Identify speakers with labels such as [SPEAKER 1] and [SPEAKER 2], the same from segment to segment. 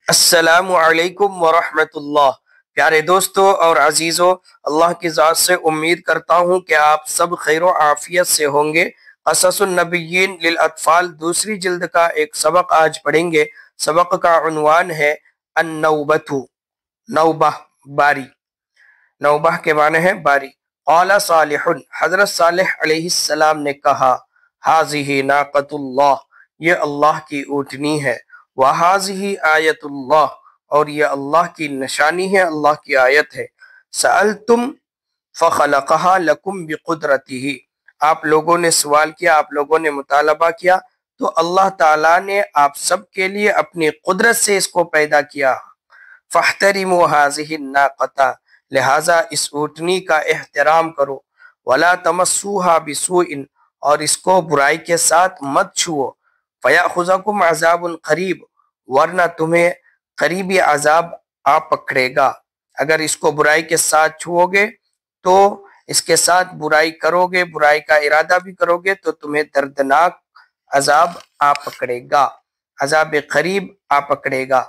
[SPEAKER 1] السلام علیکم ورحمۃ اللہ۔ پیارے دوستو اور عزیزو، اللہ کی ذات سے امید کرتا ہوں کہ آپ سب خیر و عافیت سے ہوں گے۔ قصص النبیین للاطفال دوسری جلد کا ایک سبق آج پڑھیں گے۔ سبق کا عنوان ہے النوبۃ، نوبہ، باری۔ نوبہ کے معنی ہے باری۔ قال صالح، حضرت صالح علیہ السلام نے کہا، ھذہ ناقۃ اللہ، یہ اللہ کی اونٹنی ہے، وَهَذِهِ آیت اللہ، اور یہ اللہ کی نشانی ہے، اللہ کی آیت ہے۔ سألتم فخلقها لکم بقدرتہ، آپ لوگوں نے سوال کیا، آپ لوگوں نے مطالبہ کیا، تو اللہ تعالیٰ نے آپ سب کے لیے اپنی قدرت سے اس کو پیدا کیا۔ فاحترموا هذه الناقۃ، لہٰذا اس اونٹنی کا احترام کرو۔ ولا تمسوها بسوء، اور اس کو برائی کے ساتھ مت چھوؤ۔ فیأخذکم عذاب قریب، ورنہ تمہیں قریبی عذاب آ پکڑے گا۔ اگر اس کو برائی کے ساتھ چھوؤ گے تو اس کے ساتھ برائی کرو گے، برائی کا ارادہ بھی کرو گے تو تمہیں دردناک عذاب آ پکڑے گا، عذاب قریب آ پکڑے گا۔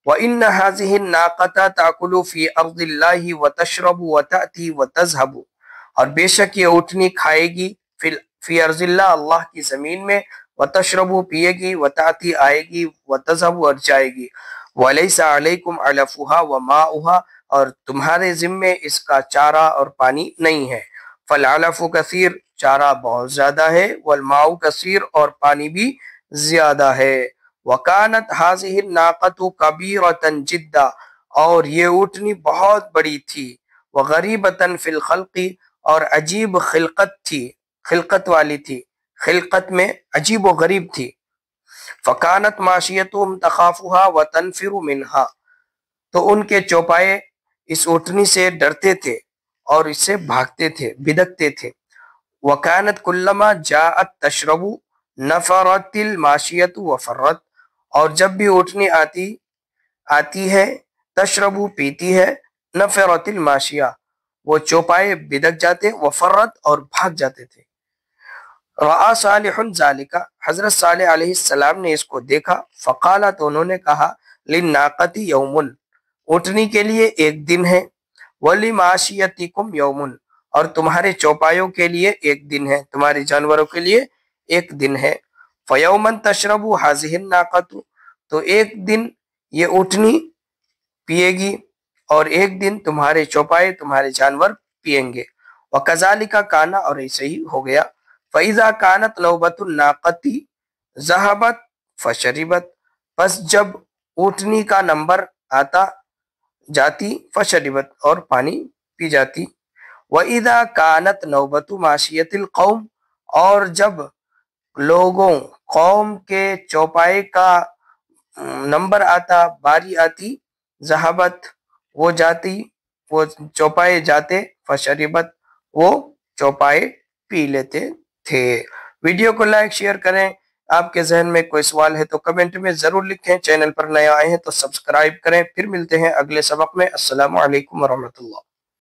[SPEAKER 1] وَإِنَّ هَذِهِ النَّاقَةَ تَأْكُلُ فِي أَرْضِ اللَّهِ وَتَشْرَبُ وَتَأْتِي وَتَذْهَبُ، اور بے شک یہ اونٹنی کھائے گی فی ارض اللہ، اللہ کی زمین میں، وتشرب پیے گی، وتأتی آئے گی، وتذهب اور جائے گی۔ وَلَيْسَ عَلَيْكُمْ عَلَفُهَا وَمَاؤُهَا، اور تمہارے ذمے اس کا چارہ اور پانی نہیں ہے۔ فَالْعَلَفُ كَثِيرٌ، چارہ بہت زیادہ ہے، وَالْمَاءُ كَثِيرٌ، اور پانی بھی زیادہ ہے۔ وَكَانَتْ هَذِهِ النَّاقَةُ كَبِيرَةً جِدًّا، اور یہ اونٹنی بہت بڑی تھی۔ وَغَرِيبَةً فِي الْخَلْقِ، اور عجیب خلقت تھی، خلقت والی تھی، خلقت میں عجیب و غریب تھی۔ فَكَانَتْ مَاشِيَتُهُمْ تَخَافُهَا وَتَنْفِرُ مِنْهَا، تو ان کے چوپائے اس اونٹنی سے ڈرتے تھے اور اس سے بھاگتے تھے، بدکتے تھے۔ وَكَانَتْ كُلَّمَا جَاءَتْ تَشْرَبُ نَفَرَتِ الْمَاشِيَةُ وَفَرَّتْ، اور جب بھی اونٹنی آتی ہے، تشربو پیتی ہے، نفرت الماشیہ، وہ چوپائے بدک جاتے، وفرت اور بھاگ جاتے تھے۔ رعا صالح ذالک، حضرت صالح علیہ السلام نے اس کو دیکھا، فقال، تو انہوں نے کہا، للناقۃ یوم، اونٹنی کے لیے ایک دن ہے، ولماشیتکم یوم، اور تمہارے چوپایوں کے لیے ایک دن ہے، تمہارے جانوروں کے لیے ایک دن ہے۔ فیوما تشرب هذه الناقۃ، تو ایک دن یہ اونٹنی پیے گی اور ایک دن تمہارے چوپائے، تمہارے جانور پیئیں گے۔ وکذالک کان، اور ایسے ہی ہو گیا۔ فاذا كانت نوبۃ الناقۃ ذهبت فشربت، پس جب اونٹنی کا نمبر آتا جاتی، فشربت، اور پانی پی جاتی۔ واذا كانت نوبۃ ماشیۃ القوم، اور جب لوگوں، قوم کے چوپائے کا نمبر آتا، باری آتی، ذہبت، وہ جاتی، وہ چوپائے جاتے، فشربت، وہ چوپائے پی لیتے تھے۔ ویڈیو کو لائک شیئر کریں۔ آپ کے ذہن میں کوئی سوال ہے تو کمنٹ میں ضرور لکھیں۔ چینل پر نئے آئے ہیں تو سبسکرائب کریں۔ پھر ملتے ہیں اگلے سبق میں۔ السلام علیکم ورحمۃ اللہ۔